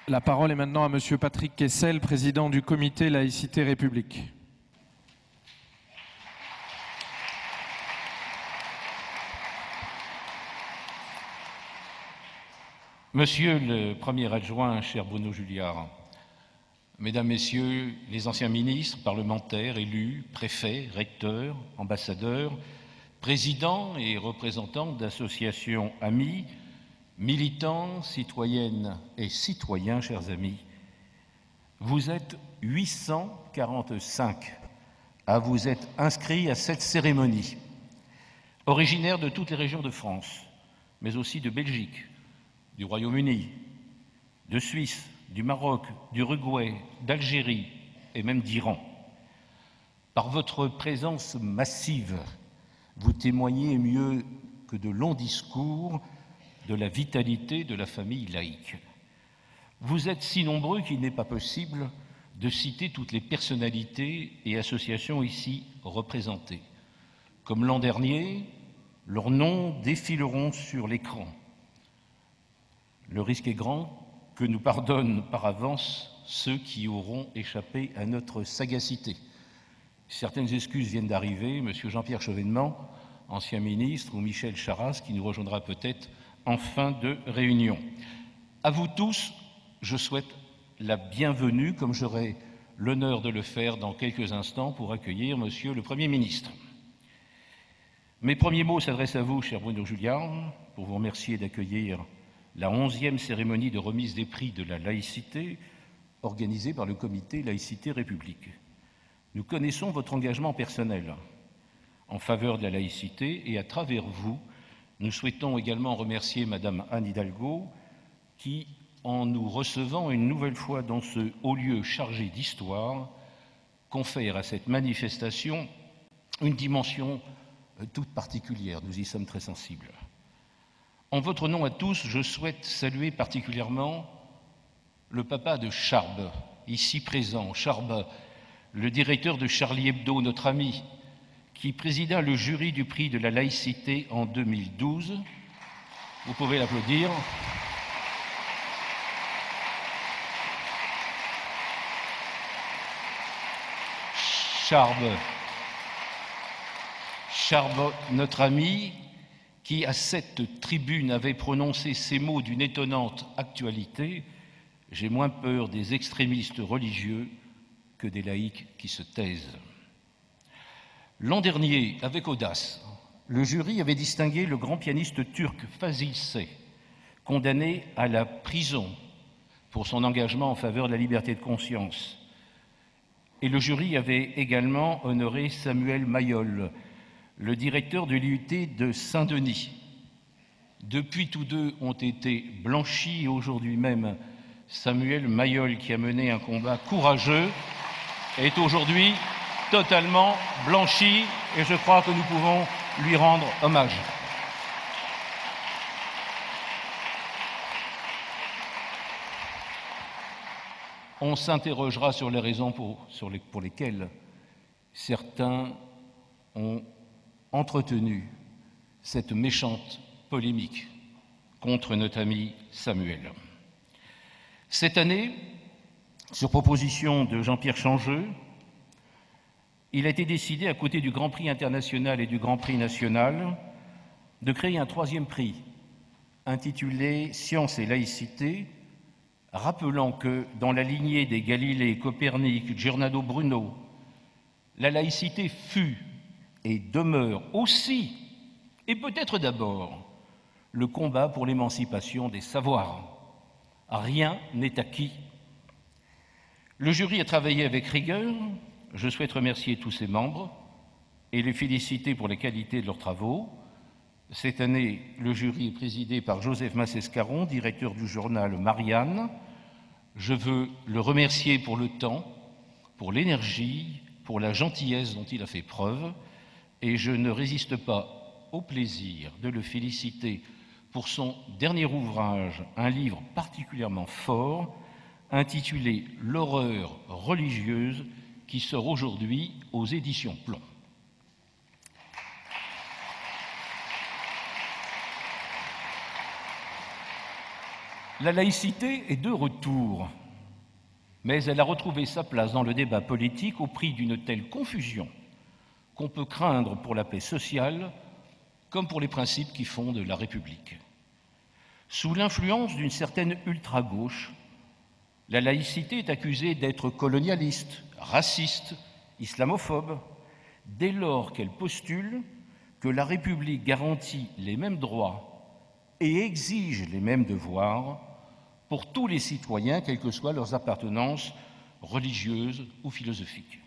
La parole est maintenant à Monsieur Patrick Kessel, président du comité Laïcité République. Monsieur le Premier adjoint, cher Bruno Julliard, Mesdames, Messieurs les anciens ministres, parlementaires, élus, préfets, recteurs, ambassadeurs, présidents et représentants d'associations amis, militants, citoyennes et citoyens, chers amis, vous êtes 845 à vous être inscrits à cette cérémonie, originaires de toutes les régions de France, mais aussi de Belgique, du Royaume-Uni, de Suisse, du Maroc, d'Uruguay, d'Algérie et même d'Iran. Par votre présence massive, vous témoignez mieux que de longs discours de la vitalité de la famille laïque. Vous êtes si nombreux qu'il n'est pas possible de citer toutes les personnalités et associations ici représentées. Comme l'an dernier, leurs noms défileront sur l'écran. Le risque est grand que nous pardonnent par avance ceux qui auront échappé à notre sagacité. Certaines excuses viennent d'arriver, M. Jean-Pierre Chevènement, ancien ministre, ou Michel Charasse, qui nous rejoindra peut-être en fin de réunion. À vous tous, je souhaite la bienvenue, comme j'aurai l'honneur de le faire dans quelques instants pour accueillir M. le Premier ministre. Mes premiers mots s'adressent à vous, cher Bruno Julliard, pour vous remercier d'accueillir la 11e cérémonie de remise des prix de la laïcité organisée par le comité Laïcité République. Nous connaissons votre engagement personnel en faveur de la laïcité et à travers vous, nous souhaitons également remercier Madame Anne Hidalgo qui, en nous recevant une nouvelle fois dans ce haut lieu chargé d'histoire, confère à cette manifestation une dimension toute particulière. Nous y sommes très sensibles. En votre nom à tous, je souhaite saluer particulièrement le papa de Charb, ici présent, Charb, le directeur de Charlie Hebdo, notre ami, qui présida le jury du prix de la laïcité en 2012. Vous pouvez l'applaudir. Charb, notre ami, qui, à cette tribune, avait prononcé ces mots d'une étonnante actualité: « J'ai moins peur des extrémistes religieux que des laïcs qui se taisent ». L'an dernier, avec audace, le jury avait distingué le grand pianiste turc Fazil Say, condamné à la prison pour son engagement en faveur de la liberté de conscience. Et le jury avait également honoré Samuel Mayol, le directeur de l'IUT de Saint-Denis. Depuis, tous deux ont été blanchis et aujourd'hui même, Samuel Mayol, qui a mené un combat courageux, est aujourd'hui totalement blanchi et je crois que nous pouvons lui rendre hommage. On s'interrogera sur les raisons pour lesquelles certains ont entretenu cette méchante polémique contre notre ami Samuel. Cette année, sur proposition de Jean-Pierre Changeux, il a été décidé, à côté du Grand Prix international et du Grand Prix national, de créer un troisième prix intitulé « Science et laïcité », rappelant que, dans la lignée des Galilée, Copernic, Giordano Bruno, la laïcité fut et demeure aussi, et peut-être d'abord, le combat pour l'émancipation des savoirs. Rien n'est acquis. Le jury a travaillé avec rigueur. Je souhaite remercier tous ses membres et les féliciter pour la qualité de leurs travaux. Cette année, le jury est présidé par Joseph Massescaron, directeur du journal Marianne. Je veux le remercier pour le temps, pour l'énergie, pour la gentillesse dont il a fait preuve, et je ne résiste pas au plaisir de le féliciter pour son dernier ouvrage, un livre particulièrement fort, intitulé « L'horreur religieuse », qui sort aujourd'hui aux éditions Plomb. La laïcité est de retour, mais elle a retrouvé sa place dans le débat politique au prix d'une telle confusion qu'on peut craindre pour la paix sociale comme pour les principes qui fondent la République. Sous l'influence d'une certaine ultra-gauche, la laïcité est accusée d'être colonialiste, raciste, islamophobe, dès lors qu'elle postule que la République garantit les mêmes droits et exige les mêmes devoirs pour tous les citoyens, quelles que soient leurs appartenances religieuses ou philosophiques.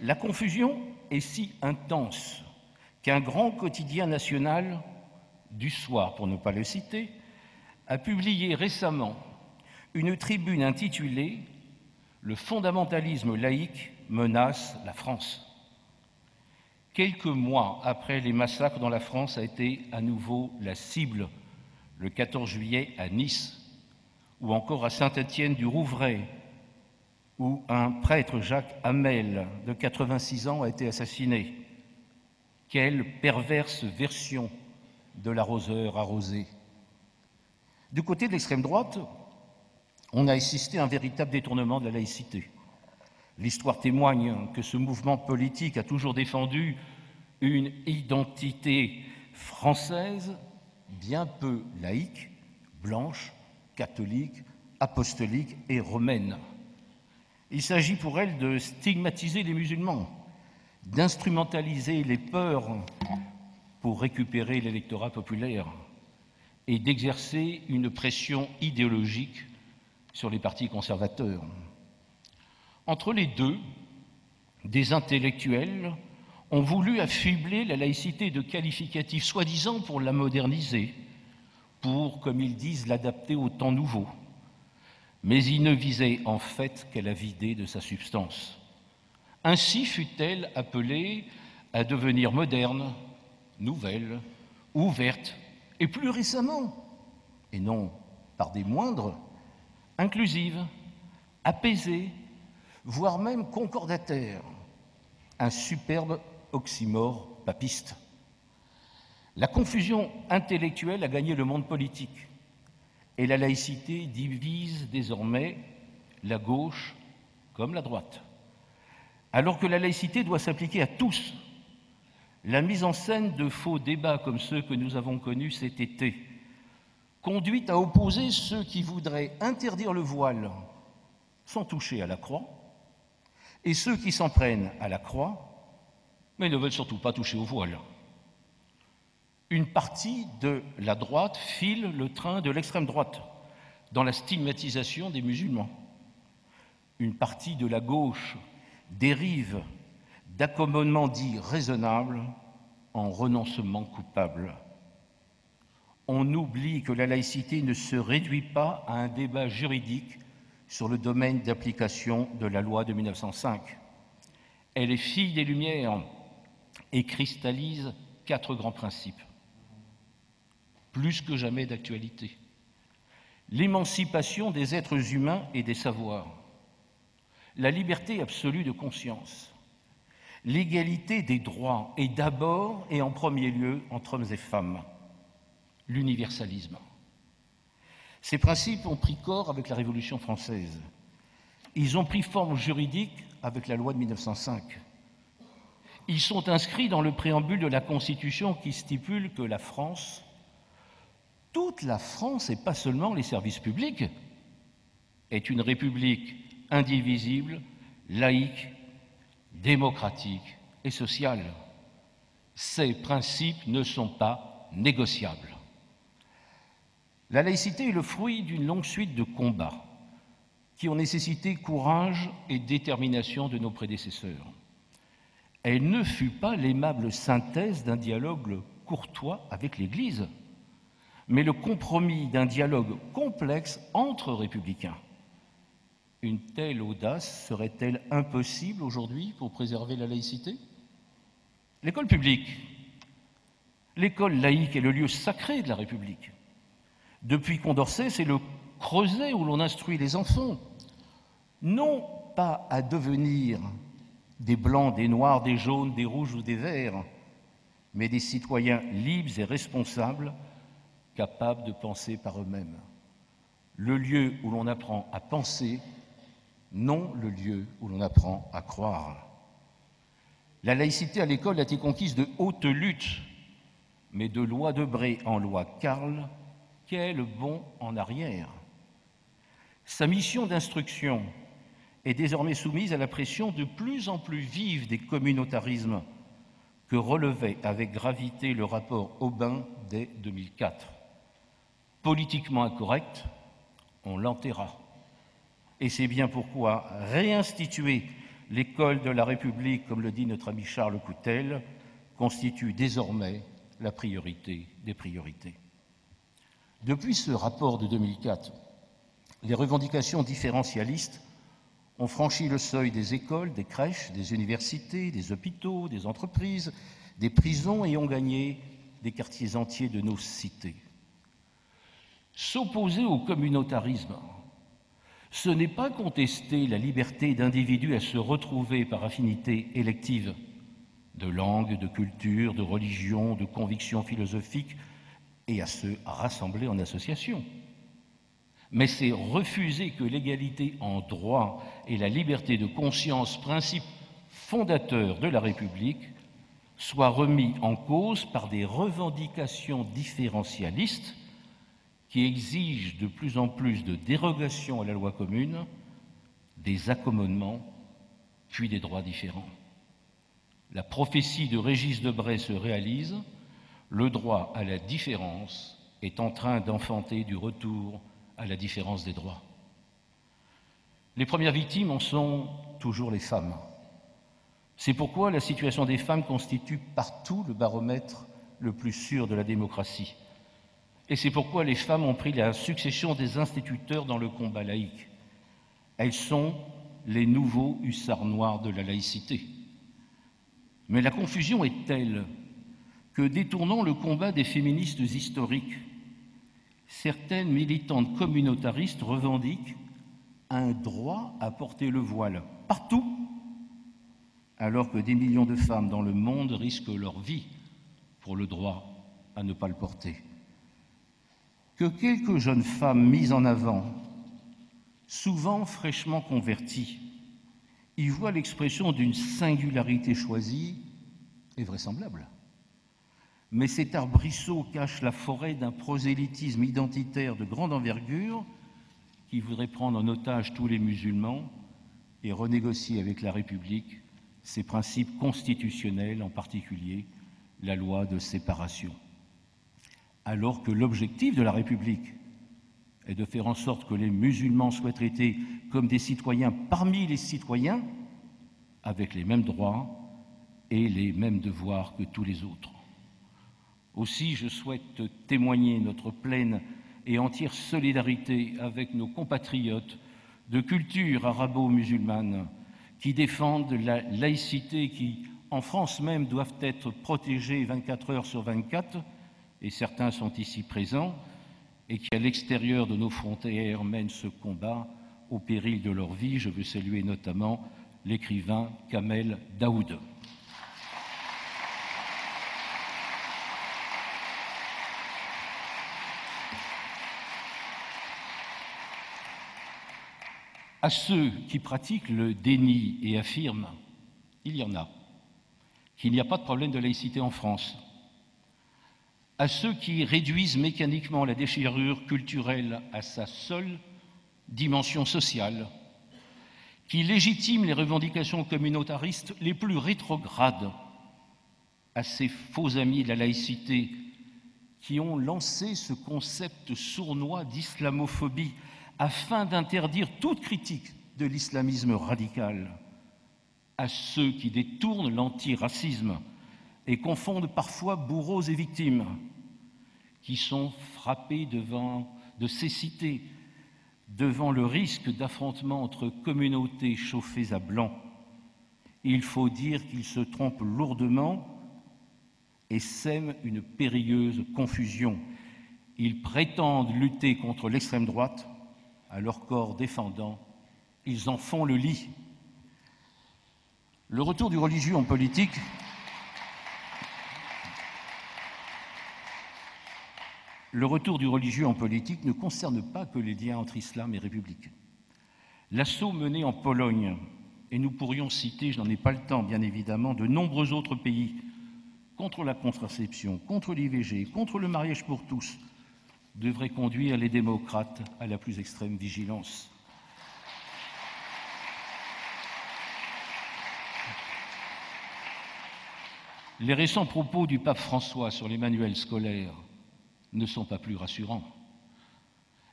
La confusion est si intense qu'un grand quotidien national, du Soir pour ne pas le citer, a publié récemment une tribune intitulée « Le fondamentalisme laïque menace la France ». Quelques mois après les massacres dont la France a été à nouveau la cible, le 14 juillet à Nice, ou encore à Saint-Étienne-du-Rouvray, où un prêtre, Jacques Hamel, de 86 ans, a été assassiné. Quelle perverse version de l'arroseur arrosé. Du côté de l'extrême droite, on a assisté à un véritable détournement de la laïcité. L'histoire témoigne que ce mouvement politique a toujours défendu une identité française bien peu laïque, blanche, catholique, apostolique et romaine. Il s'agit pour elle de stigmatiser les musulmans, d'instrumentaliser les peurs pour récupérer l'électorat populaire et d'exercer une pression idéologique sur les partis conservateurs. Entre les deux, des intellectuels ont voulu affubler la laïcité de qualificatifs soi-disant pour la moderniser, pour, comme ils disent, l'adapter au temps nouveau. Mais ils ne visaient en fait qu'à la vider de sa substance. Ainsi fut-elle appelée à devenir moderne, nouvelle, ouverte, et plus récemment, et non par des moindres, inclusive, apaisée, voire même concordataire, un superbe oxymore papiste. La confusion intellectuelle a gagné le monde politique et la laïcité divise désormais la gauche comme la droite. Alors que la laïcité doit s'appliquer à tous, la mise en scène de faux débats comme ceux que nous avons connus cet été conduit à opposer ceux qui voudraient interdire le voile sans toucher à la croix et ceux qui s'en prennent à la croix mais ne veulent surtout pas toucher au voile. Une partie de la droite file le train de l'extrême droite dans la stigmatisation des musulmans. Une partie de la gauche dérive d'accommodements dits raisonnables en renoncement coupable. On oublie que la laïcité ne se réduit pas à un débat juridique sur le domaine d'application de la loi de 1905. Elle est fille des Lumières et cristallise 4 grands principes, plus que jamais d'actualité. L'émancipation des êtres humains et des savoirs, la liberté absolue de conscience, l'égalité des droits et d'abord et en premier lieu entre hommes et femmes, l'universalisme. Ces principes ont pris corps avec la Révolution française. Ils ont pris forme juridique avec la loi de 1905. Ils sont inscrits dans le préambule de la Constitution qui stipule que la France, toute la France et pas seulement les services publics, est une république indivisible, laïque, démocratique et sociale. Ces principes ne sont pas négociables. La laïcité est le fruit d'une longue suite de combats qui ont nécessité courage et détermination de nos prédécesseurs. Elle ne fut pas l'aimable synthèse d'un dialogue courtois avec l'Église, mais le compromis d'un dialogue complexe entre républicains. Une telle audace serait-elle impossible aujourd'hui pour préserver la laïcité? L'école publique, l'école laïque est le lieu sacré de la République. Depuis Condorcet, c'est le creuset où l'on instruit les enfants, non pas à devenir des blancs, des noirs, des jaunes, des rouges ou des verts, mais des citoyens libres et responsables, capables de penser par eux-mêmes. le lieu où l'on apprend à penser, non le lieu où l'on apprend à croire. La laïcité à l'école a été conquise de haute lutte, mais de loi Debré en loi Carle, quel bond en arrière! Sa mission d'instruction est désormais soumise à la pression de plus en plus vive des communautarismes que relevait avec gravité le rapport Aubin dès 2004. Politiquement incorrect, on l'enterra. Et c'est bien pourquoi réinstituer l'école de la République, comme le dit notre ami Charles Coutel, constitue désormais la priorité des priorités. Depuis ce rapport de 2004, les revendications différentialistes ont franchi le seuil des écoles, des crèches, des universités, des hôpitaux, des entreprises, des prisons et ont gagné des quartiers entiers de nos cités. S'opposer au communautarisme, ce n'est pas contester la liberté d'individus à se retrouver par affinité élective de langue, de culture, de religion, de convictions philosophiques et à se rassembler en association. Mais c'est refuser que l'égalité en droit et la liberté de conscience, principe fondateur de la République, soient remis en cause par des revendications différentialistes qui exigent de plus en plus de dérogations à la loi commune, des accommodements, puis des droits différents. La prophétie de Régis Debray se réalise, le droit à la différence est en train d'enfanter du retour à la différence des droits. Les premières victimes en sont toujours les femmes. C'est pourquoi la situation des femmes constitue partout le baromètre le plus sûr de la démocratie. Et c'est pourquoi les femmes ont pris la succession des instituteurs dans le combat laïque. Elles sont les nouveaux hussards noirs de la laïcité. Mais la confusion est telle que, détournant le combat des féministes historiques, certaines militantes communautaristes revendiquent un droit à porter le voile partout, alors que des millions de femmes dans le monde risquent leur vie pour le droit à ne pas le porter. Que quelques jeunes femmes mises en avant, souvent fraîchement converties, y voient l'expression d'une singularité choisie est vraisemblable. Mais cet arbrisseau cache la forêt d'un prosélytisme identitaire de grande envergure qui voudrait prendre en otage tous les musulmans et renégocier avec la République ses principes constitutionnels, en particulier la loi de séparation. Alors que l'objectif de la République est de faire en sorte que les musulmans soient traités comme des citoyens parmi les citoyens, avec les mêmes droits et les mêmes devoirs que tous les autres. Aussi, je souhaite témoigner notre pleine et entière solidarité avec nos compatriotes de culture arabo-musulmane qui défendent la laïcité qui, en France même, doivent être protégées 24 heures sur 24, et certains sont ici présents, et qui, à l'extérieur de nos frontières, mènent ce combat au péril de leur vie. Je veux saluer notamment l'écrivain Kamel Daoud. À ceux qui pratiquent le déni et affirment, il y en a, qu'il n'y a pas de problème de laïcité en France, à ceux qui réduisent mécaniquement la déchirure culturelle à sa seule dimension sociale, qui légitiment les revendications communautaristes les plus rétrogrades, à ces faux amis de la laïcité qui ont lancé ce concept sournois d'islamophobie afin d'interdire toute critique de l'islamisme radical, à ceux qui détournent l'antiracisme et confondent parfois bourreaux et victimes, qui sont frappés de cécité devant le risque d'affrontement entre communautés chauffées à blanc. Il faut dire qu'ils se trompent lourdement et sèment une périlleuse confusion. Ils prétendent lutter contre l'extrême droite, à leur corps défendant, ils en font le lit. Le retour du religieux en politique le retour du religieux en politique ne concerne pas que les liens entre islam et république. L'assaut mené en Pologne, et nous pourrions citer, je n'en ai pas le temps bien évidemment, de nombreux autres pays, contre la contraception, contre l'IVG, contre le mariage pour tous, devrait conduire les démocrates à la plus extrême vigilance. Les récents propos du pape François sur les manuels scolaires ne sont pas plus rassurants.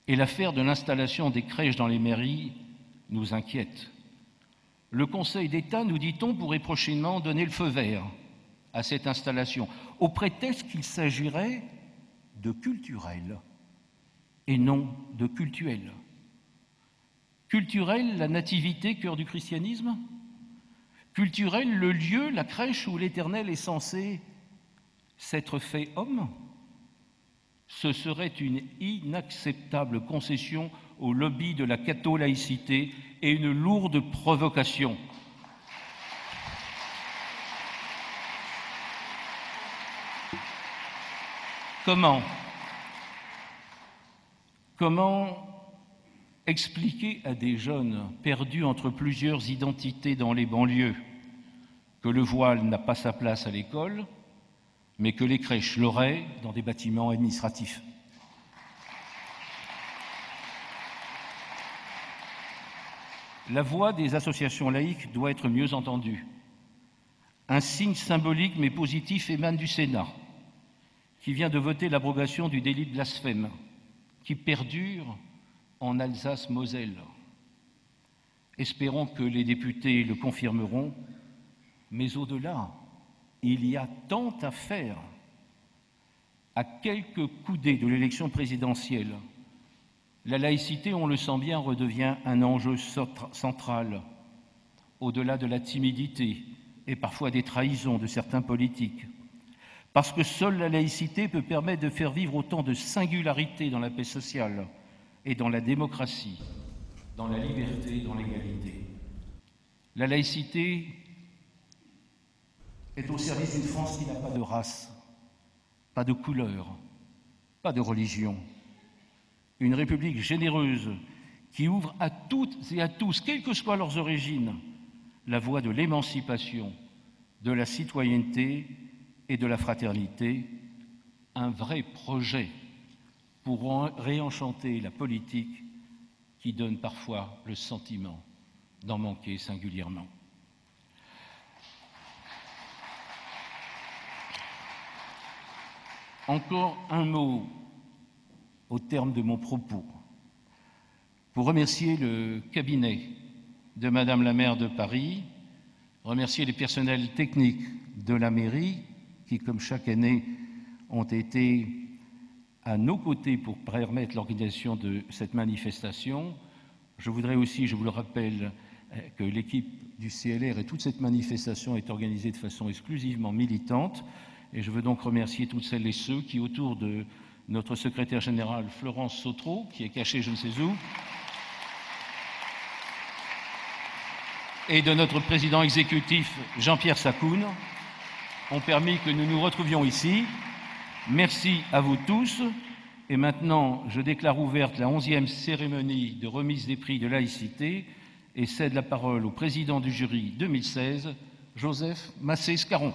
Et l'affaire de l'installation des crèches dans les mairies nous inquiète. Le Conseil d'État, nous dit-on, pourrait prochainement donner le feu vert à cette installation, au prétexte qu'il s'agirait de culturel et non de cultuel. Culturel, la nativité, cœur du christianisme ? Culturel, le lieu, la crèche où l'Éternel est censé s'être fait homme ? Ce serait une inacceptable concession au lobby de la catho-laïcité et une lourde provocation. Comment expliquer à des jeunes perdus entre plusieurs identités dans les banlieues que le voile n'a pas sa place à l'école, mais que les crèches l'auraient dans des bâtiments administratifs? La voix des associations laïques doit être mieux entendue. Un signe symbolique mais positif émane du Sénat, qui vient de voter l'abrogation du délit de blasphème, qui perdure en Alsace-Moselle. Espérons que les députés le confirmeront, mais au-delà, il y a tant à faire. À quelques coudées de l'élection présidentielle, la laïcité, on le sent bien, redevient un enjeu central, au-delà de la timidité et parfois des trahisons de certains politiques. Parce que seule la laïcité peut permettre de faire vivre autant de singularités dans la paix sociale et dans la démocratie, dans la liberté et dans l'égalité. La laïcité est au service d'une France qui n'a pas de race, pas de couleur, pas de religion. Une république généreuse qui ouvre à toutes et à tous, quelles que soient leurs origines, la voie de l'émancipation, de la citoyenneté et de la fraternité, un vrai projet pour réenchanter la politique qui donne parfois le sentiment d'en manquer singulièrement. Encore un mot au terme de mon propos, pour remercier le cabinet de Madame la maire de Paris, remercier les personnels techniques de la mairie qui, comme chaque année, ont été à nos côtés pour permettre l'organisation de cette manifestation. Je voudrais aussi, je vous le rappelle, que l'équipe du CLR et toute cette manifestation est organisée de façon exclusivement militante. Et je veux donc remercier toutes celles et ceux qui, autour de notre secrétaire générale Florence Sautreau, qui est cachée je ne sais où, et de notre président exécutif Jean-Pierre Sakoun, ont permis que nous nous retrouvions ici. Merci à vous tous. Et maintenant, je déclare ouverte la 11e cérémonie de remise des prix de laïcité et cède la parole au président du jury 2016, Joseph Massé-Scaron.